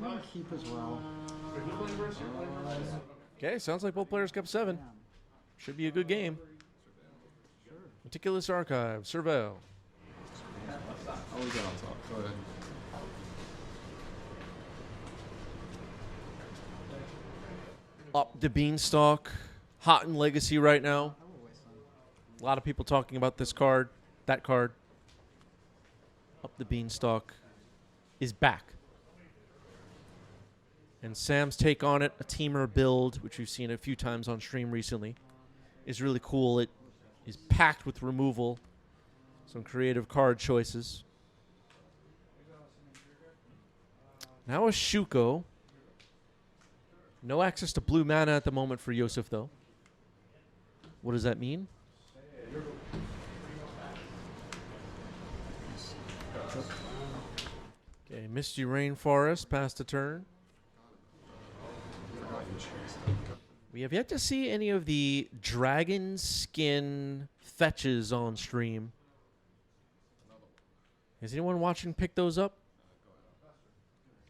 going to keep as well. Okay, sounds like both players kept 7. Should be a good game. Sure. Meticulous Archive, Surveil. I'll leave that on top. Go ahead. Up the Beanstalk. Hot in Legacy right now. I will waste one. A lot of people talking about this card, that card. Up the Beanstalk is back. And Sam's take on it, a Temur build, which we've seen a few times on stream recently, is really cool. It is packed with removal, some creative card choices. Now a Shuko. No access to blue mana at the moment for Yosef, though. What does that mean? Okay, Misty Rainforest past the turn. We have yet to see any of the dragon skin fetches on stream. Is anyone watching pick those up?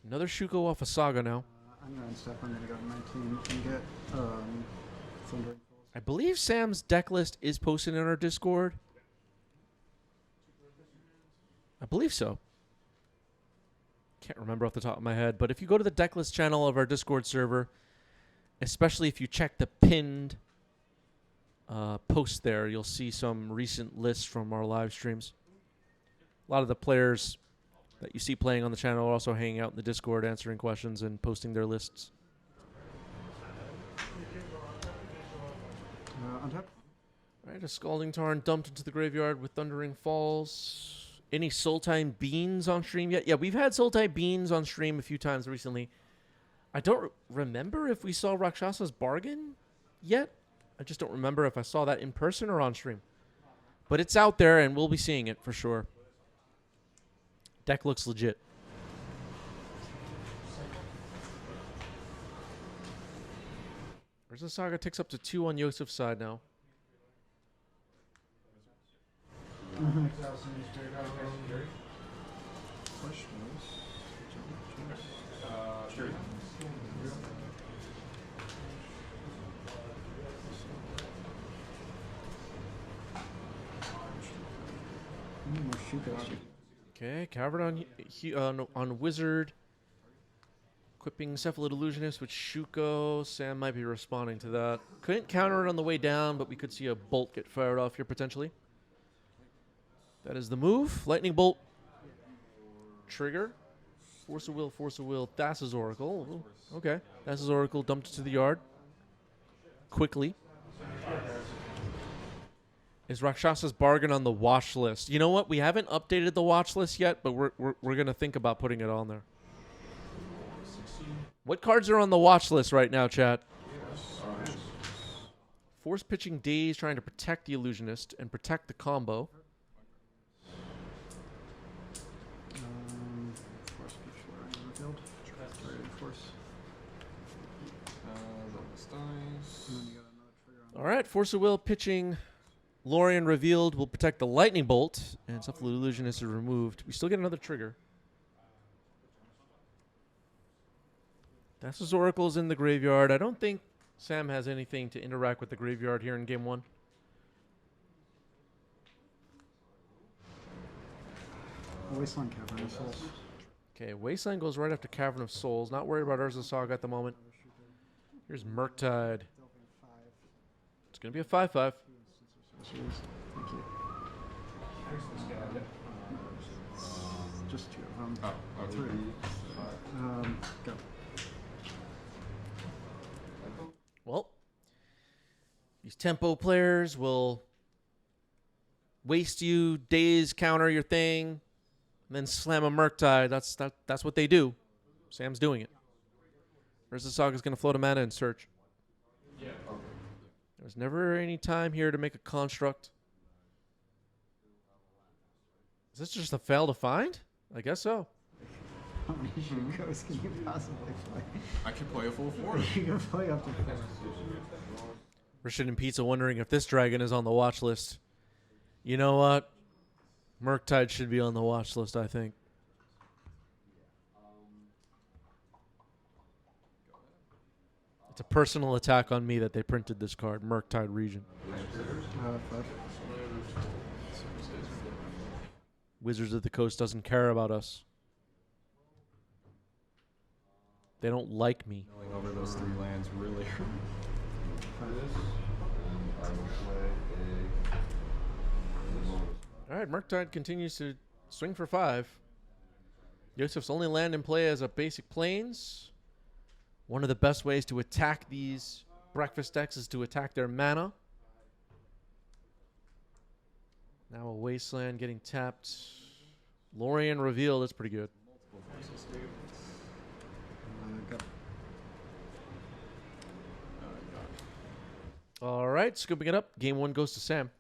Another Shuko off a Saga now. I'm going to step. I'm going to go to 19 and get Thundering Falls. I believe Sam's deck list is posted in our Discord. I believe so. Can't remember off the top of my head, but if you go to the deck list channel of our Discord server, especially if you check the pinned post there, you'll see some recent lists from our live streams. A lot of the players that you see playing on the channel are also hanging out in the Discord, answering questions and posting their lists. On top. All right, a Scalding Tarn dumped into the graveyard with Thundering Falls. Any Sultine Beans on stream yet? Yeah, we've had Sultine Beans on stream a few times recently. I don't remember if we saw Rakshasa's Bargain yet. I just don't remember if I saw that in person or on stream. But it's out there, and we'll be seeing it for sure. Deck looks legit. Urza Saga ticks up to 2 on Yosef's side now. Okay, Cavern on Wizard. Equipping Cephalid Illusionist with Shuko. Sam might be responding to that. Couldn't counter it on the way down, but we could see a bolt get fired off here potentially. That is the move. Lightning Bolt. Trigger. Force of Will, Force of Will. Thassa's Oracle. Okay. Thassa's Oracle dumped to the yard. Quickly. Is Rakshasa's Bargain on the watch list? You know what? We haven't updated the watch list yet, but we're going to think about putting it on there. What cards are on the watch list right now, chat? Force Pitching Daze, trying to protect the Illusionist and protect the combo. Force Pitch Lorraine on the field. Force. All right, Force of Will pitching Lorien revealed will protect the Lightning Bolt, and Cephalid Illusionist is removed. We still get another trigger. Thassa's Oracle is in the graveyard. I don't think Sam has anything to interact with the graveyard here in game 1. Wasteland Cavern of Souls. Okay, Wasteland goes right after Cavern of Souls. Not worried about Urza Saga at the moment. Here's Murktide. It's going to be a 5/5. Thank you. Just 2 of them. Oh, 3. Go. Well, these tempo players will waste you, daze, counter your thing, and then slam a Murktide. That's what they do. Sam's doing it. Urza Saga's going to float a mana and search. There's never any time here to make a construct. Is this just a fail to find? I guess so. How many Shukos can you possibly play? I can play a full 4. You can play up to 4. Rishid and Pizza wondering if this dragon is on the watch list. You know what? Murktide should be on the watch list, I think. It's a personal attack on me that they printed this card, Murktide Region. 5. Wizards of the Coast doesn't care about us. They don't like me. Going over those 3 lands really. All right, Murktide continues to swing for 5. Yosef's only land in play as a basic plains. One of the best ways to attack these breakfast decks is to attack their mana. Now a Wasteland getting tapped. Lorien Reveal, that's pretty good. All right, scooping it up. Game 1 goes to Sam.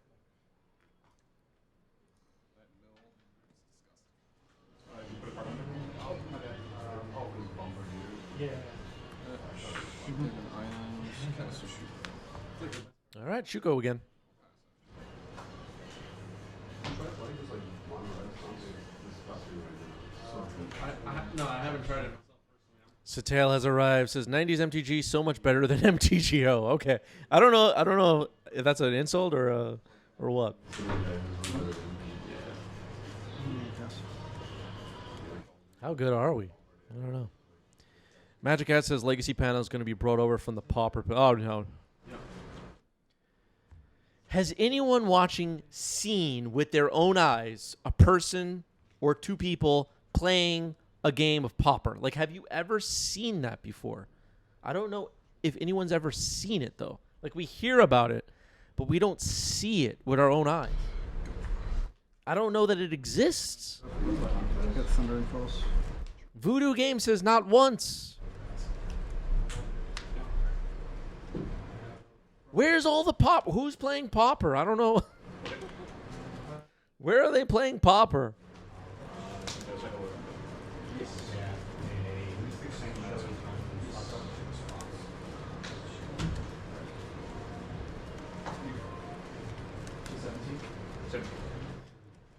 All right, Shuko again. No, I haven't tried it. Satale has arrived. Says 90s MTG so much better than MTGO. Okay, I don't know if that's an insult or what. How good are we? I don't know. Magic Hat says Legacy Panel is going to be brought over from the pauper. Oh no. Has anyone watching seen with their own eyes a person or 2 people playing a game of pauper? Like, have you ever seen that before? I don't know if anyone's ever seen it, though. Like, we hear about it, but we don't see it with our own eyes. I don't know that it exists. Get Thunder and Falls. Voodoo Game says not once. Where's all the pop? Who's playing pauper? I don't know. Where are they playing pauper?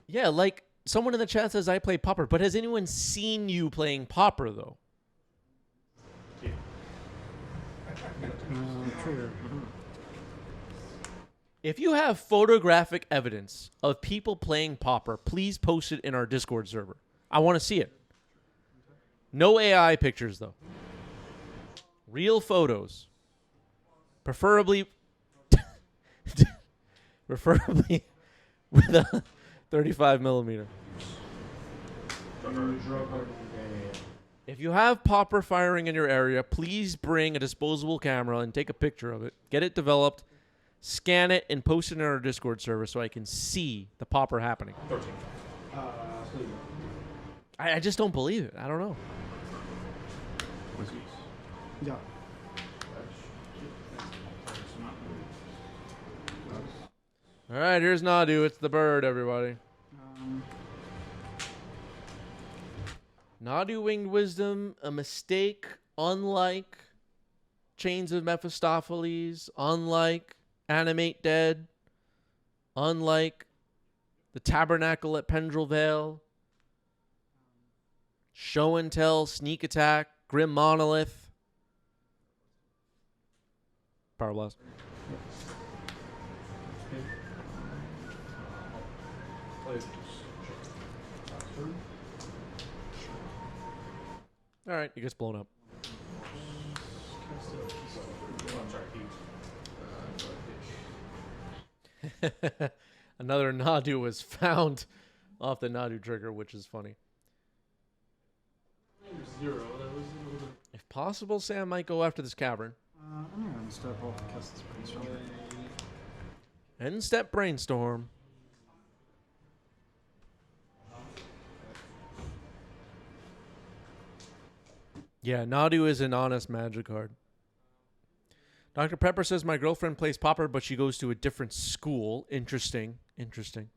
Yeah, like someone in the chat says I play pauper, but has anyone seen you playing pauper though? Trigger. If you have photographic evidence of people playing pauper, please post it in our Discord server. I want to see it. No AI pictures though. Real photos. Preferably with a 35 millimeter. If you have pauper firing in your area, please bring a disposable camera and take a picture of it. Get it developed, scan it, and post it in our Discord server so I can see the pauper happening. 13. I just don't believe it. I don't know. Yeah. All right, here's Nadu. It's the bird, everybody. Nadu Winged Wisdom, a mistake, unlike Chains of Mephistopheles, unlike Animate Dead, unlike the Tabernacle at Pendrell Vale, Show and Tell, Sneak Attack, Grim Monolith. Power Blast. All right, it gets blown up. Another Nadu was found off the Nadu trigger, which is funny. If possible, Sam might go after this cavern. I'm going to step off and cast this Brainstorm. End step Brainstorm. Yeah, Nadu is an honest Magic card. Dr. Pepper says my girlfriend plays pauper, but she goes to a different school. Interesting. Interesting.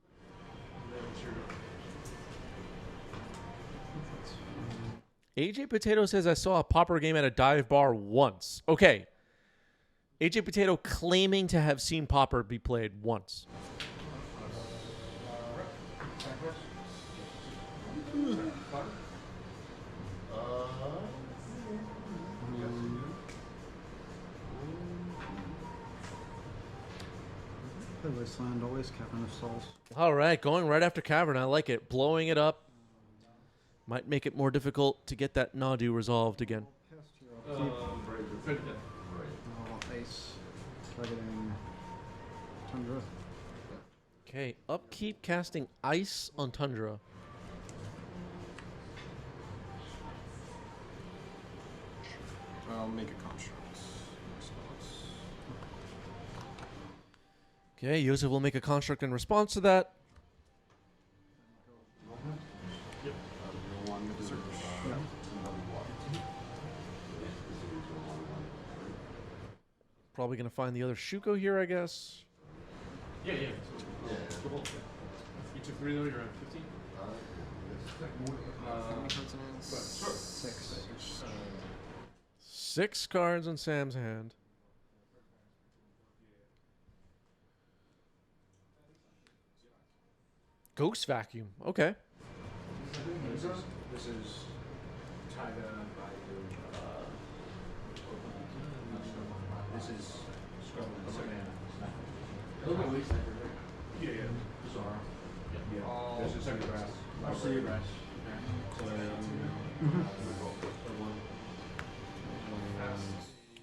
AJ Potato says I saw a pauper game at a dive bar once. Okay. AJ Potato claiming to have seen pauper be played once. Play Wasteland, always Cavern of Souls. All right, going right after Cavern. I like it. Blowing it up might make it more difficult to get that Nadu resolved again. Cast your upkeep. Ice. Targeting Tundra. Okay, upkeep casting Ice on Tundra. I'll make a construct response. Okay, Yosef will make a construct in response to that. Yep. One search. Probably going to find the other Shuko here, I guess. Yeah. So, you took 3 though, you're at 15? How many cards in hand? 6. 6 cards in Sam's hand. Ghost Vacuum. Okay. This is Tiger by this is Scotland. Yeah. Bizarre. Yeah. This is second grass. I'll see you grass.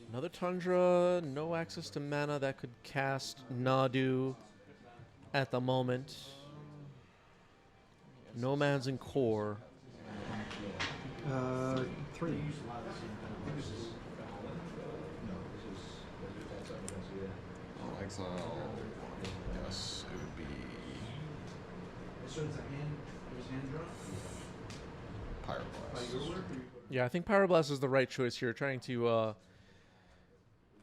Another Tundra. No access to mana that could cast Nadu at the moment. Nomads and Core. 3. I'll exile. Yes, it would be Pyroblast. Yeah, I think Pyroblast is the right choice here. Trying to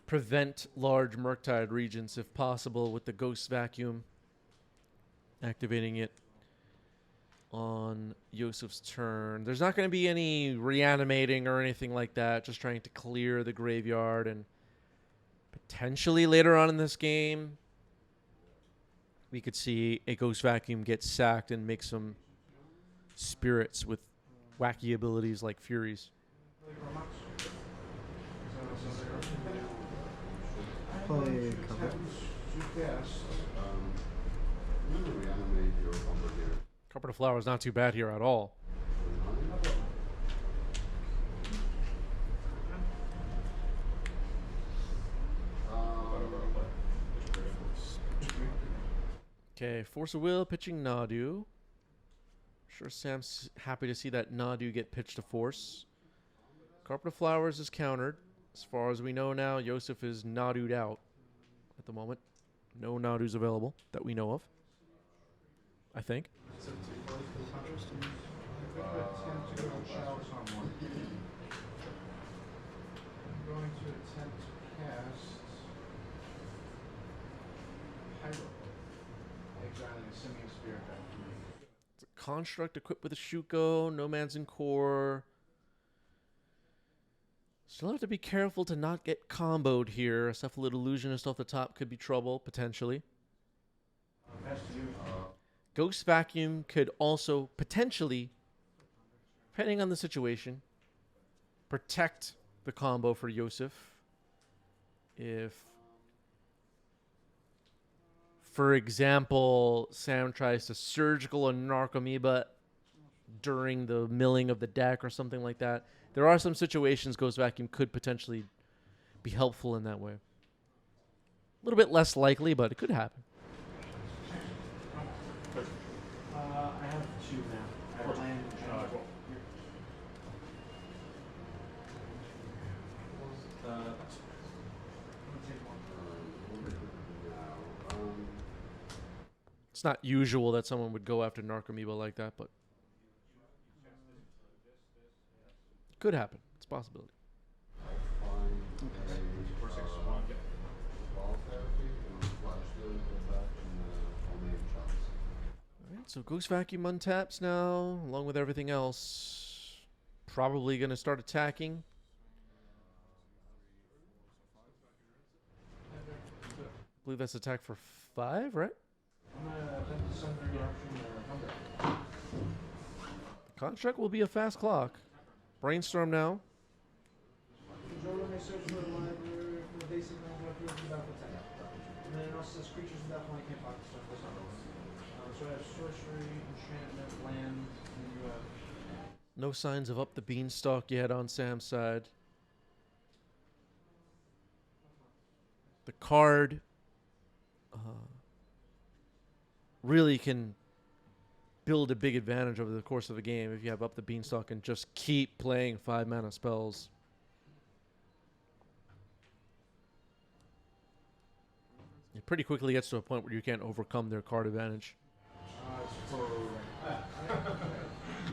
prevent large Murktide Regents if possible with the Ghost Vacuum. Activating it on Yosef's turn. There's not going to be any reanimating or anything like that. Just trying to clear the graveyard, and potentially later on in this game, we could see a Ghost Vacuum get sacked and make some spirits with wacky abilities like Furies. Play cover. Carpet of Flower is not too bad here at all. Okay, Force of Will pitching Nadu. Sure, Sam's happy to see that Nadu get pitched to Force. Carpet of Flowers is countered. As far as we know now, Yosef is Nadu'd out at the moment. No Nadu's available that we know of, I think. Going to attempt to cast Pyro, exiling a Simian Spirit back to me. It's a construct equipped with a Shuko, Nomads and Core. Still have to be careful to not get comboed here. A Cephalid Illusionist off the top could be trouble, potentially. Ghost Vacuum could also potentially, depending on the situation, protect the combo for Yosef. If, for example, Sam tries to surgical a Narcomoeba during the milling of the deck or something like that, there are some situations Ghost Vacuum could potentially be helpful in that way. A little bit less likely, but it could happen. I have 2 now. I have land. It's not usual that someone would go after Narcomoeba like that, but could happen. It's a possibility. Alright, so Ghost Vacuum untaps now, along with everything else. Probably going to start attacking. I believe that's attack for 5, right? I'm going to attempt to sunder your option or Hunger. The construct will be a fast clock. Brainstorm now. Controller may search for a library for basic non-weapons and battle attack. And then it also says creatures without flying can't block the stuff. That's not relevant. So I have sorcery, enchantment, land, and you have. No signs of up the beanstalk yet on Sam's side. The card really can build a big advantage over the course of a game if you have up the beanstalk and just keep playing 5-mana spells. It pretty quickly gets to a point where you can't overcome their card advantage. It's for.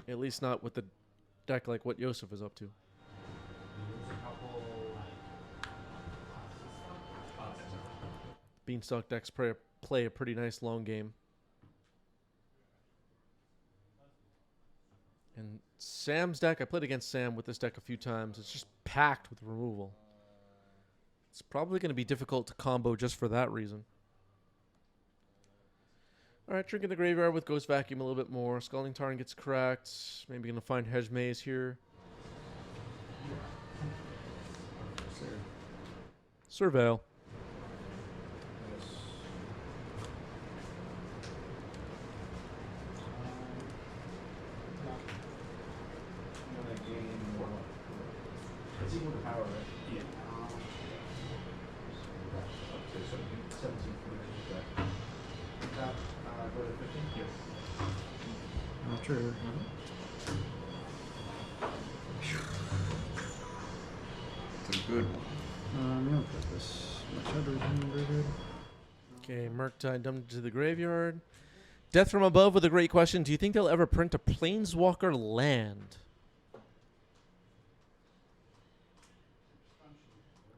At least not with the deck like what Yosef is up to. Beanstalk decks play a pretty nice long game. And Sam's deck, I played against Sam with this deck a few times. It's just packed with removal. It's probably going to be difficult to combo just for that reason. All right, Drink in the Graveyard with Ghost Vacuum a little bit more. Scalding Tarn gets cracked. Maybe going to find Hedge Maze here. Surveil. It's equal to power, right? Yeah. Up to 17 for that. Go to 15? Yes. Not true. It's a good one. Yeah, put this much everything very good. Okay, Murktide dumped to the graveyard. Death from Above with a great question. Do you think they'll ever print a Planeswalker land?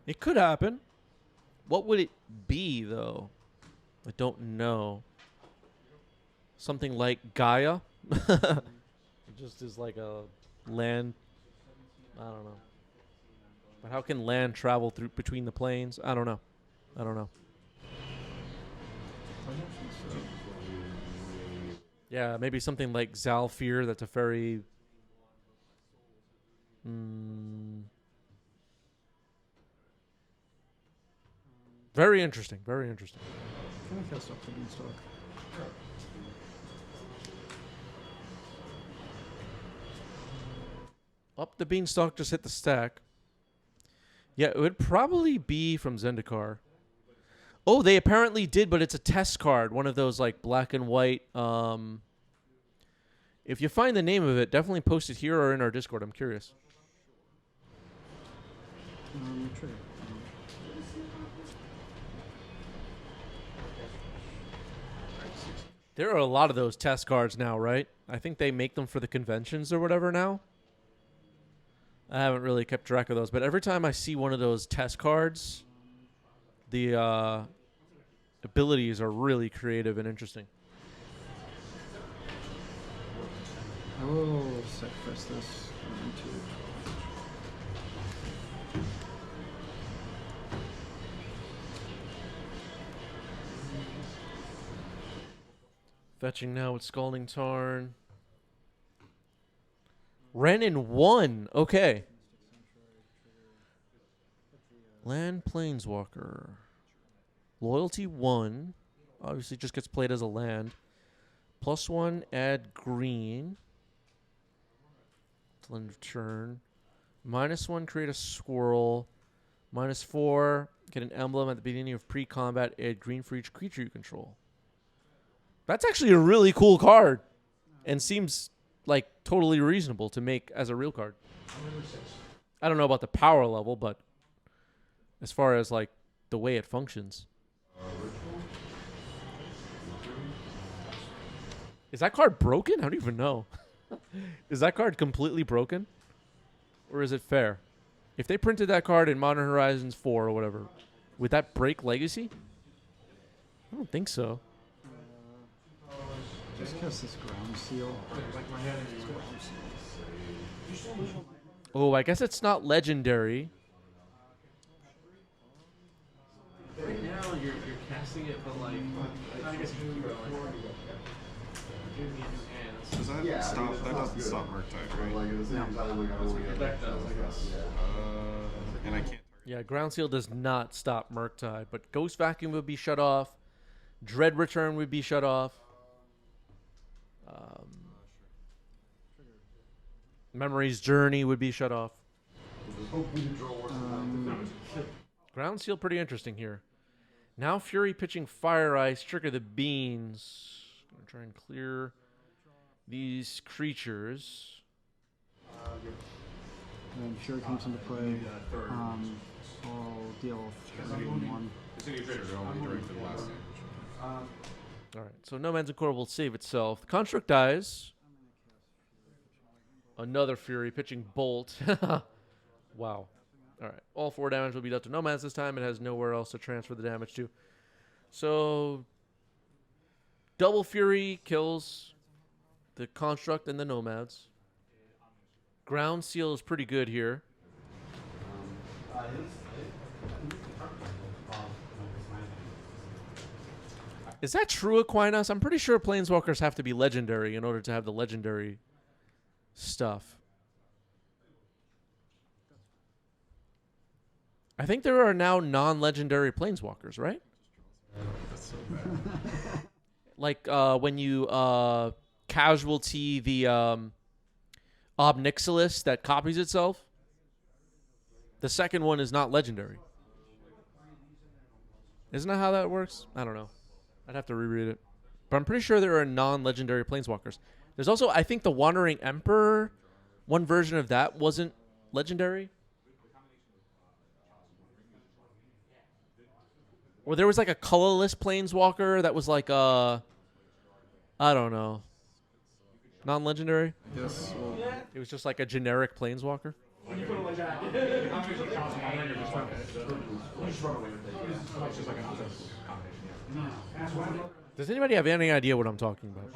It could happen. What would it be, though? I don't know. Something like Gaia? It just is like a land. I don't know. But how can land travel through between the planes? I don't know. I don't know. Yeah, maybe something like Zalfir. That's a very... Very interesting. Very interesting. Can I cast up the Beanstalk? Up the Beanstalk just hit the stack. Yeah, it would probably be from Zendikar. Oh, they apparently did, but it's a test card. One of those like black and white. If you find the name of it, definitely post it here or in our Discord. I'm curious. True. There are a lot of those test cards now, right? I think they make them for the conventions or whatever now. I haven't really kept track of those, but every time I see one of those test cards, the abilities are really creative and interesting. I will sacrifice this. Fetching now with Scalding Tarn. Ren in 1. Okay. Land Planeswalker. Loyalty 1. Obviously just gets played as a land. +1, add green. Till end of turn. -1, create a squirrel. -4, get an emblem at the beginning of pre-combat. Add green for each creature you control. That's actually a really cool card. And seems like totally reasonable to make as a real card. I don't know about the power level, but as far as like the way it functions. Is that card broken? I don't even know. Is that card completely broken? Or is it fair? If they printed that card in Modern Horizons 4 or whatever, would that break Legacy? I don't think so. Just cast this Ground Seal. Oh, I guess it's not legendary. Right now, you're casting it, but like, I guess you can keep going. Give me a new hand. Does that stop? That doesn't stop Murktide, right? Your deck does, I guess. And I can't. Yeah, Ground Seal does not stop Murktide, but Ghost Vacuum would be shut off. Dread Return would be shut off. Memory's Journey would be shut off. Ground Seal pretty interesting here. Now Fury pitching Fire Ice, Trigger the Beans. Gonna try and clear these creatures. And Fury comes into play. I'll deal 3 in 1. It's in your trader only during for the last damage. All right, so Nomad's and Core will save itself. The Construct dies. Another Fury pitching Bolt. Wow. All right, all 4 damage will be dealt to Nomads this time. It has nowhere else to transfer the damage to. So, double Fury kills the Construct and the Nomads. Ground Seal is pretty good here. Is that true, Aquinas? I'm pretty sure Planeswalkers have to be legendary in order to have the legendary stuff. I think there are now non-legendary Planeswalkers, right? That's so bad. Like when you casualty the Obnixilis that copies itself. The second one is not legendary. Isn't that how that works? I don't know. I'd have to reread it. But I'm pretty sure there are non-legendary Planeswalkers. There's also, I think, the Wandering Emperor. One version of that wasn't legendary. Or there was like a colorless Planeswalker that was like I don't know. Non-legendary? Yes. Well, It was just like a generic Planeswalker. When you put it like that, I'm just counting on it, you're just like, you just run away with it. It's just like a nonsense combination, Does anybody have any idea what I'm talking about?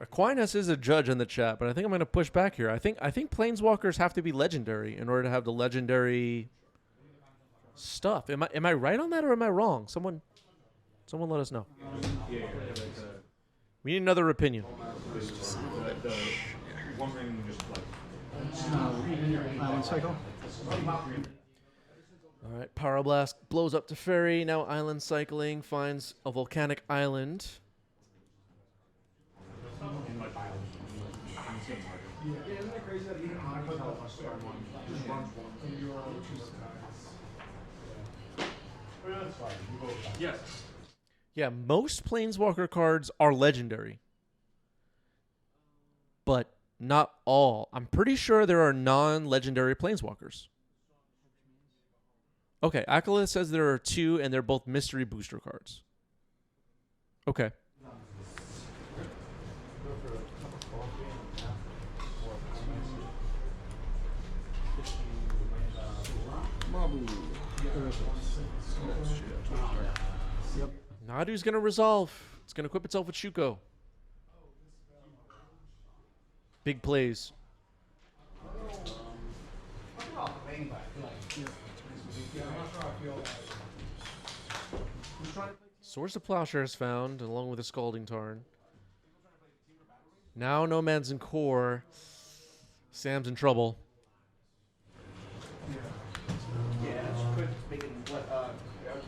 Aquinas is a judge in the chat, but I think I'm going to push back here. I think Planeswalkers have to be legendary in order to have the legendary stuff. Am I right on that, or am I wrong? Someone let us know. We need another opinion. One ring just like Island cycle. All right, Power Blast blows up to Ferry. Now Island Cycling finds a volcanic island. Yeah, isn't it crazy that even on a just runs one? yes. Yeah, most Planeswalker cards are legendary. But not all. I'm pretty sure there are non-legendary Planeswalkers. Okay, Akalith says there are 2, and they're both mystery booster cards. Okay. Yep. Nadu's going to resolve. It's going to equip itself with Shuko. Big plays. Source of Plowshare is found, along with a Scalding Tarn. Now Nomads and Core. Sam's in trouble.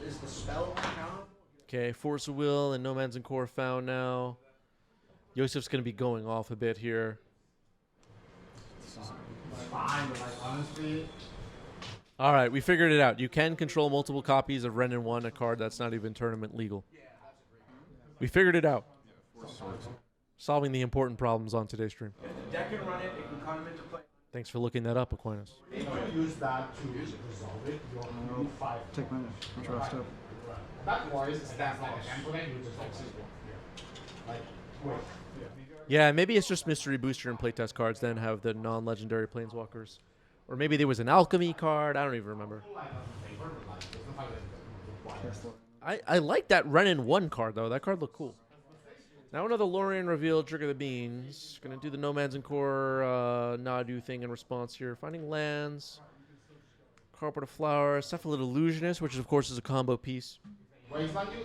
Is the spell count? Okay, Force of Will and Nomads and Core found now. Yosef's going to be going off a bit here. Fine, but like honestly, All right, we figured it out. You can control multiple copies of Ren and 1, a card that's not even tournament legal. We figured it out. Solving the important problems on today's stream. if the deck can run it, it can come into play. Thanks for looking that up, Aquinas. If you use that to resolve it, you'll need 5. Take my draw step. That wise is that like a template, you just like sideboard. Like, wait. Yeah, maybe it's just Mystery Booster and playtest cards, then have the non-legendary Planeswalkers. Or maybe there was an Alchemy card. I don't even remember. I like that Ren and 1 card, though. That card looked cool. Now another Lorien reveal, Trigger the Beans. Going to do the Nomads and Core Nadu thing in response here. Finding lands. Carpet of Flowers, Cephalid Illusionist, which of course is a combo piece. But besides, you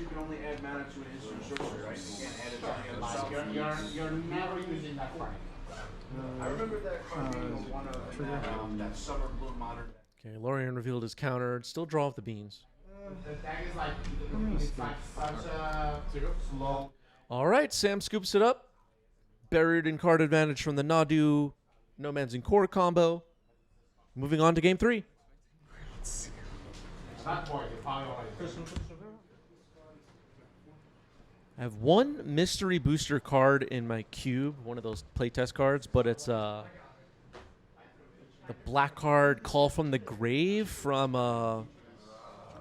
can only add mana to an instant sorcery, right? You can't add it to any other spell. You're never using that card. I remember that card being one of that Summer Bloom modern. Okay, Lorien revealed his counter. Still draw off the beans. The deck is like, it's like such a slow. All right, Sam scoops it up. Buried in card advantage from the Nadu No Man's in Core combo. Moving on to game 3. I have one mystery booster card in my cube, one of those playtest cards, but it's the black card, Call from the Grave from, I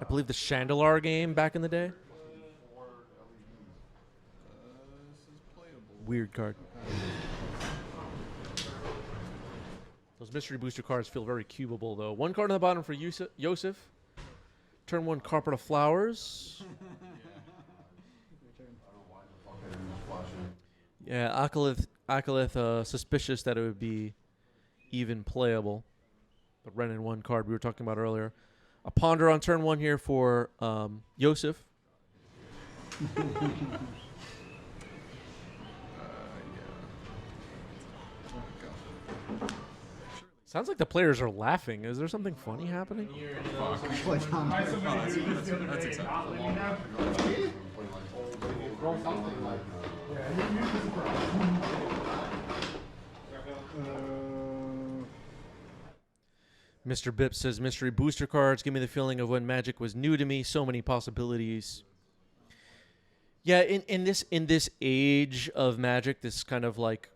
believe, the Chandelar game back in the day. Weird card. Those mystery booster cards feel very cubable, though. One card on the bottom for Yosef. Turn 1, Carpet of Flowers. Yeah, Akalith suspicious that it would be even playable. The Ren in 1 card we were talking about earlier. A Ponder on turn 1 here for Yosef. Sounds like the players are laughing. Is there something funny happening? That's acceptable. Mr. Bip says, mystery booster cards give me the feeling of when Magic was new to me. So many possibilities. Yeah, in this age of Magic, this kind of like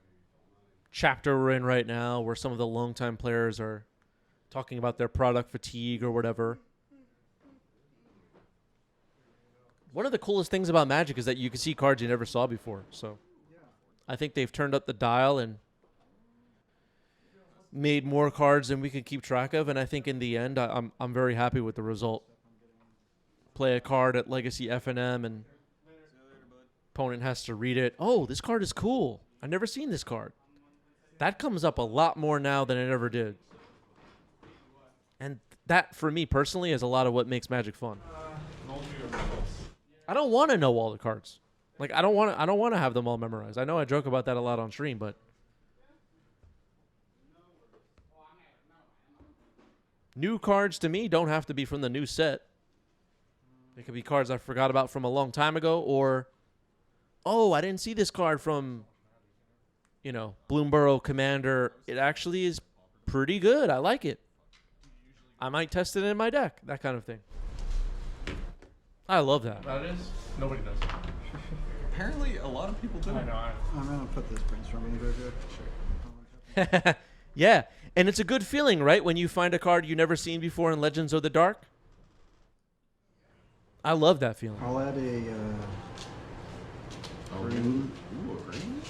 chapter we're in right now, where some of the longtime players are talking about their product fatigue or whatever. One of the coolest things about Magic is that you can see cards you never saw before. So I think they've turned up the dial and made more cards than we can keep track of. And I think in the end, I'm very happy with the result. Play a card at Legacy FNM and opponent has to read it. Oh, this card is cool. I've never seen this card. That comes up a lot more now than it ever did. And that, for me personally, is a lot of what makes Magic fun. I don't want to know all the cards. Like I don't want to have them all memorized. I know I joke about that a lot on stream, but new cards to me don't have to be from the new set. They could be cards I forgot about from a long time ago, or oh, I didn't see this card from, you know, Bloomborough Commander. It actually is pretty good. I like it. I might test it in my deck. That kind of thing. I love that. That is? Nobody does. Apparently, a lot of people do. I know. I'm gonna put this brainstorming in the graveyard. Sure. Yeah, and it's a good feeling, right? When you find a card you've never seen before in Legends of the Dark. I love that feeling. I'll add a green. Ooh, a green?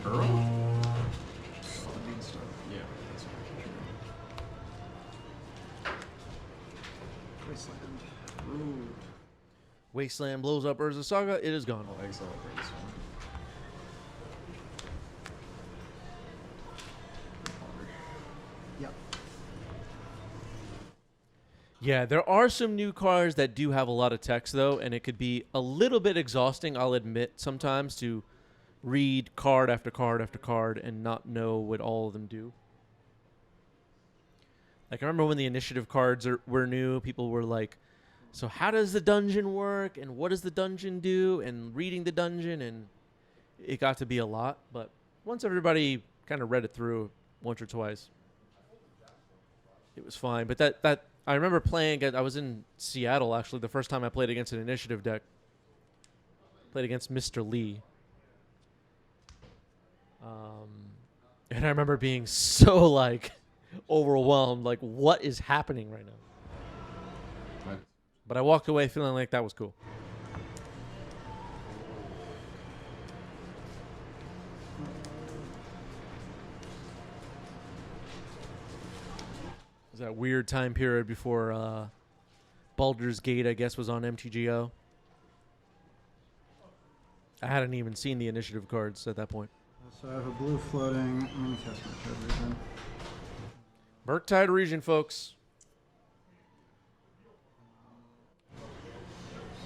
Earl? Beanstalk. Yeah, that's Wasteland. Ooh. Wasteland blows up Urza Saga. It is gone. I'll exile for this one. Yep. Yeah, there are some new cards that do have a lot of text, though, and it could be a little bit exhausting, I'll admit, sometimes to read card after card after card and not know what all of them do. Like, I remember when the initiative cards were new, people were like, so how does the dungeon work, and what does the dungeon do, and reading the dungeon, and it got to be a lot. But once everybody kind of read it through once or twice, it was fine. But that I remember playing, I was in Seattle, actually, the first time I played against an initiative deck. Played against Mr. Lee. And I remember being so, like, overwhelmed, like, what is happening right now? Right. But I walked away feeling like that was cool. It was that weird time period before Baldur's Gate, I guess, was on MTGO. I hadn't even seen the initiative cards at that point. So I have a blue floating. I'm gonna cast my card region. Murktide region, folks.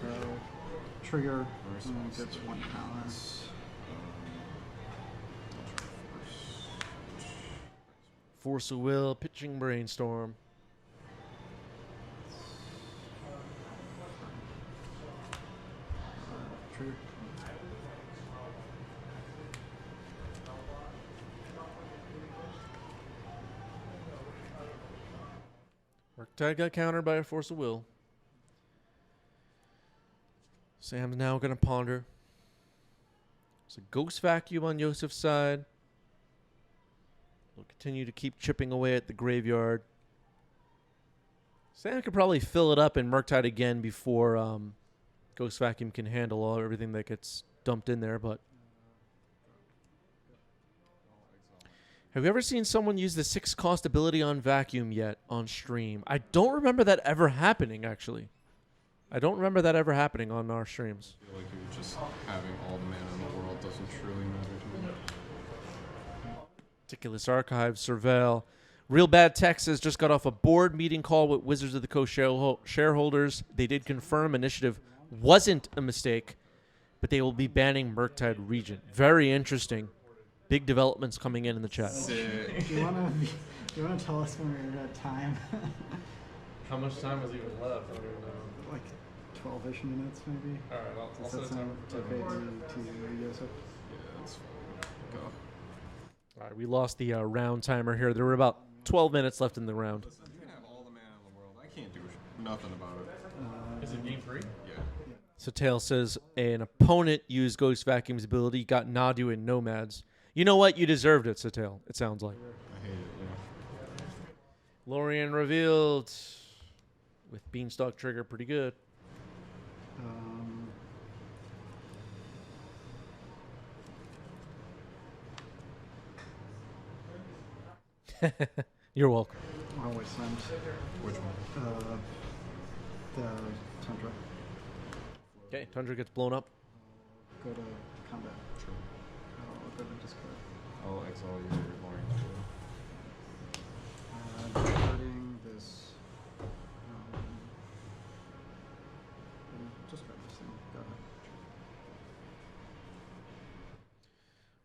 So trigger gets 1 counter. Force of Will, pitching Brainstorm. Trigger. Murktide got countered by a Force of Will. Sam's now going to ponder. It's a Ghost Vacuum on Yosef's side. We'll continue to keep chipping away at the graveyard. Sam could probably fill it up in Murktide again before Ghost Vacuum can handle everything that gets dumped in there. But have you ever seen someone use the 6-cost ability on Vacuum yet on stream? I don't remember that ever happening, actually. I don't remember that ever happening on our streams. I feel like you're just having all the mana in the world doesn't truly matter to me. Ridiculous Archives, Surveil. Real Bad Texas just got off a board meeting call with Wizards of the Coast shareholders. They did confirm initiative wasn't a mistake, but they will be banning Murktide region. Very interesting. Big developments coming in the chat. Do you wanna tell us when we're at time? How much time was even left? I don't know. Like 12-ish minutes, maybe. All right, I'll Does set a that timer sound for 10 okay minutes. to you, Yosef? Yeah, that's fine. Go. All right, we lost the round timer here. There were about 12 minutes left in the round. Listen, you can have all the mana in the world. I can't do nothing about it. Is it game 3? Yeah. So Tail says an opponent used Ghost Vacuum's ability, got Nadu and Nomads. You know what? You deserved it, Satel, it sounds like. I hate it, yeah. Lorien revealed with Beanstalk trigger, pretty good. You're welcome. Always send Which one? the Tundra. Okay, Tundra gets blown up. Go to combat. Sure. I'll go to discard. I'll exile your Lorien. Discarding this. Discard this thing. Go ahead.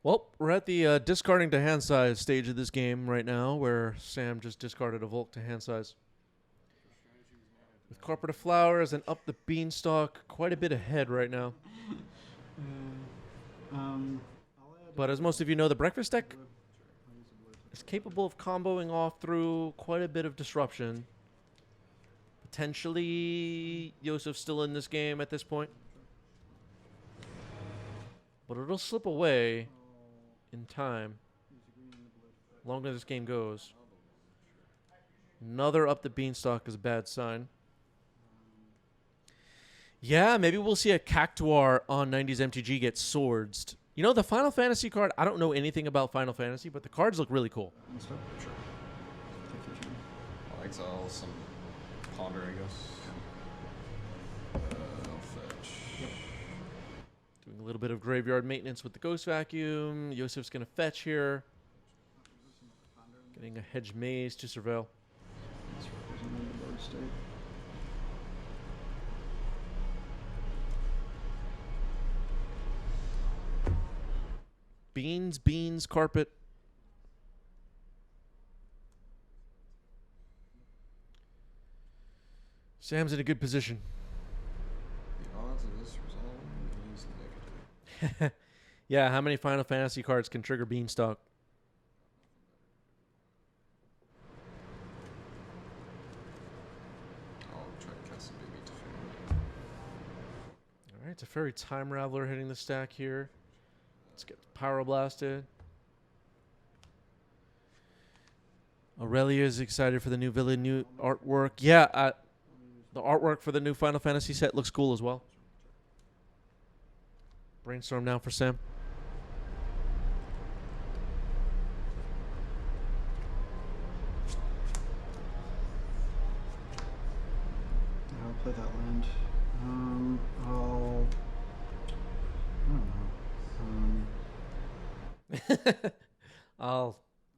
Well, we're at the discarding to hand size stage of this game right now, where Sam just discarded a Volk to hand size. With Carpet of Flowers and up the Beanstalk, quite a bit ahead right now. But as most of you know, the Breakfast deck is capable of comboing off through quite a bit of disruption. Potentially, Yosef's still in this game at this point. But it'll slip away in time. The longer this game goes. Another up the Beanstalk is a bad sign. Yeah, maybe we'll see a Cactuar on 90s MTG get swords. You know, the Final Fantasy card, I don't know anything about Final Fantasy, but the cards look really cool. Sure. I'll exile some Ponder, I guess. I'll fetch. Doing a little bit of graveyard maintenance with the Ghost Vacuum. Yosef's going to fetch here. Getting a Hedge Maze to Surveil. It's representing the board state. Beans, Carpet. Sam's in a good position. The odds of this resolve is negative. Yeah, how many Final Fantasy cards can trigger Beanstalk? I'll try to cast some baby Teferi. All right, Teferi Time Raveler hitting the stack here. Let's get Power Blasted. Aurelia is excited for the new villain, new artwork. Yeah, the artwork for the new Final Fantasy set looks cool as well. Brainstorm now for Sam. I'll play that land. I don't know.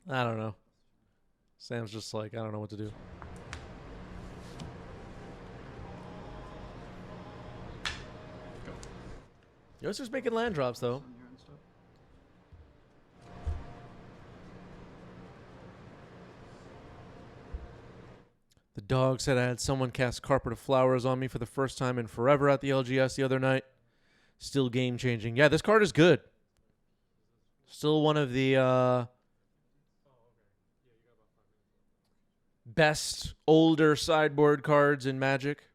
I don't know. Sam's just like, I don't know what to do. Yoster's making land drops, though. On here and stuff. The dog said I had someone cast Carpet of Flowers on me for the first time in forever at the LGS the other night. Still game-changing. Yeah, this card is good. Still one of the best older sideboard cards in Magic.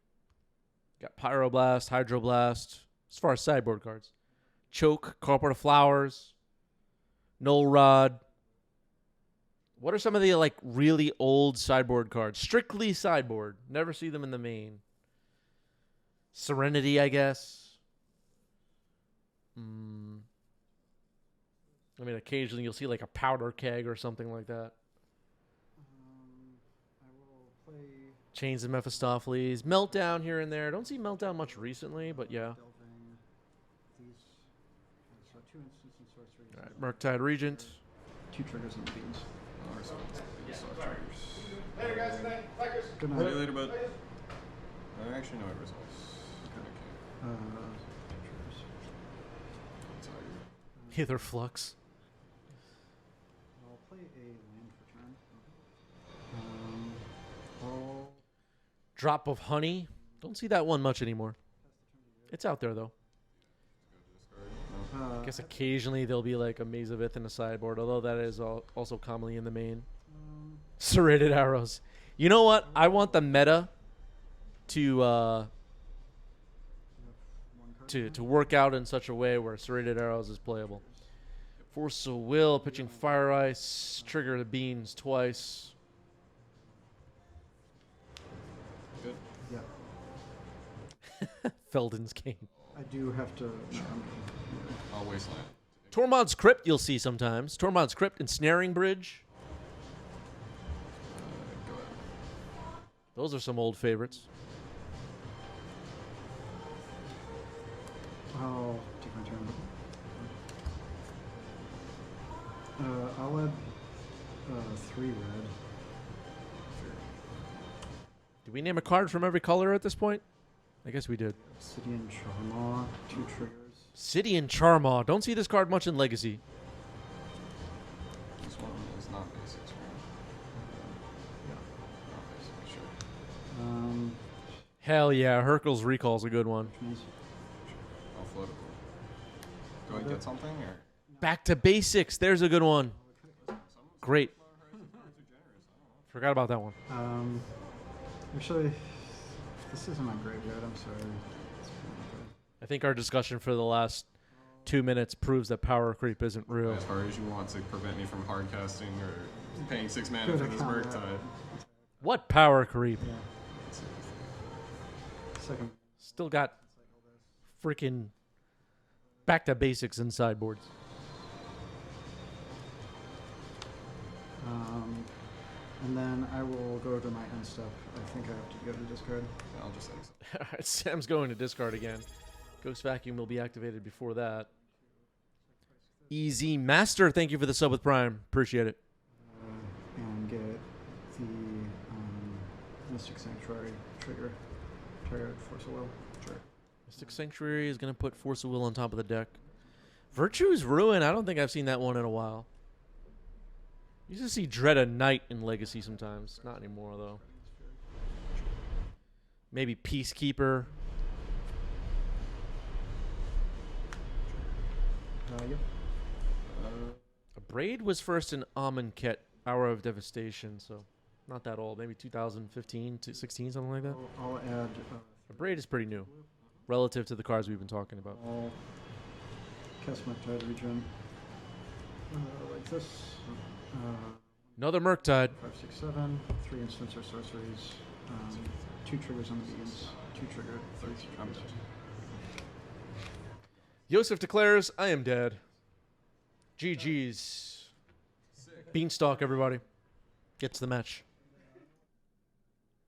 Got Pyroblast, Hydroblast, as far as sideboard cards. Choke, Carpet of Flowers, Null Rod. What are some of the like really old sideboard cards? Strictly sideboard. Never see them in the main. Serenity, I guess. I mean, occasionally you'll see like a powder keg or something like that. I will play Chains of Mephistopheles. Meltdown here and there. Don't see Meltdown much recently, but yeah. delving these. So 2 instants and sorceries. All right, Murktide Regent. 2 triggers on the beans. Oh, our spells. Beanstalk triggers. Later, guys. Good night. Bikers. Good See night. you later, bud. Actually, no, it resolves. Kinda can't. 2 triggers. I'm tired. Hither Flux. I'll play a land for turn. I'll Drop of Honey. Don't see that one much anymore. It's out there, though. I guess occasionally there'll be like a Maze of Ith in the sideboard, although that is also commonly in the main. Serrated Arrows. You know what? I want the meta to work out in such a way where Serrated Arrows is playable. Force of Will, pitching Fire Ice, trigger the beans twice. Good. Yeah. Felden's Cane. I do have to. I'll wasteland. Tormod's Crypt you'll see sometimes. Tormod's Crypt, Ensnaring Bridge. Go ahead. Those are some old favorites. I'll take my turn. I'll add 3 red. Did we name a card from every color at this point? I guess we did. Obsidian Charmaw, 2 triggers. City and Charmaw. Don't see this card much in Legacy. This one is not basics, right? Not basics, sure. Hell yeah, Hercule's Recall's a good one. Nice. I'll float it. Do I get something or? Back to Basics. There's a good one. Great. Forgot about that one. Actually, this isn't my graveyard. I'm sorry. It's I think our discussion for the last 2 minutes proves that power creep isn't real. As hard as you want to prevent me from hard casting or paying 6 mana Good for this account, Murktide. What power creep? Yeah. Second. Still got freaking Back to Basics in sideboards. And then I will go to my end step. I think I have to go to discard. I'll just exit. All right, Sam's going to discard again. Ghost Vacuum will be activated before that. Easy Master, thank you for the sub with Prime. Appreciate it. And get the Mystic Sanctuary trigger. Trigger Force of Will. Sure. Mystic Sanctuary is going to put Force of Will on top of the deck. Virtue's Ruin, I don't think I've seen that one in a while. Used to see Dread a Knight in Legacy sometimes. Not anymore, though. Maybe Peacekeeper. Yep. A Braid was first in Amonkhet, Hour of Devastation, so not that old. Maybe 2015 to 16, something like that. I'll add. A Braid is pretty new relative to the cards we've been talking about. I'll cast my Tide Regen. Like this. Another Murktide. 5, 6, 7. 3 instants or sorceries. 2 triggers on the beans. 2 trigger. 3 I'm triggers. dead. Yosef declares, I am dead. GG's. Beanstalk, everybody. Gets the match.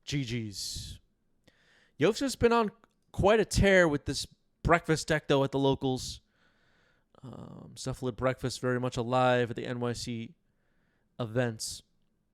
GG's. Yosef's been on quite a tear with this breakfast deck, though, at the locals. Cephalid breakfast very much alive at the NYC events.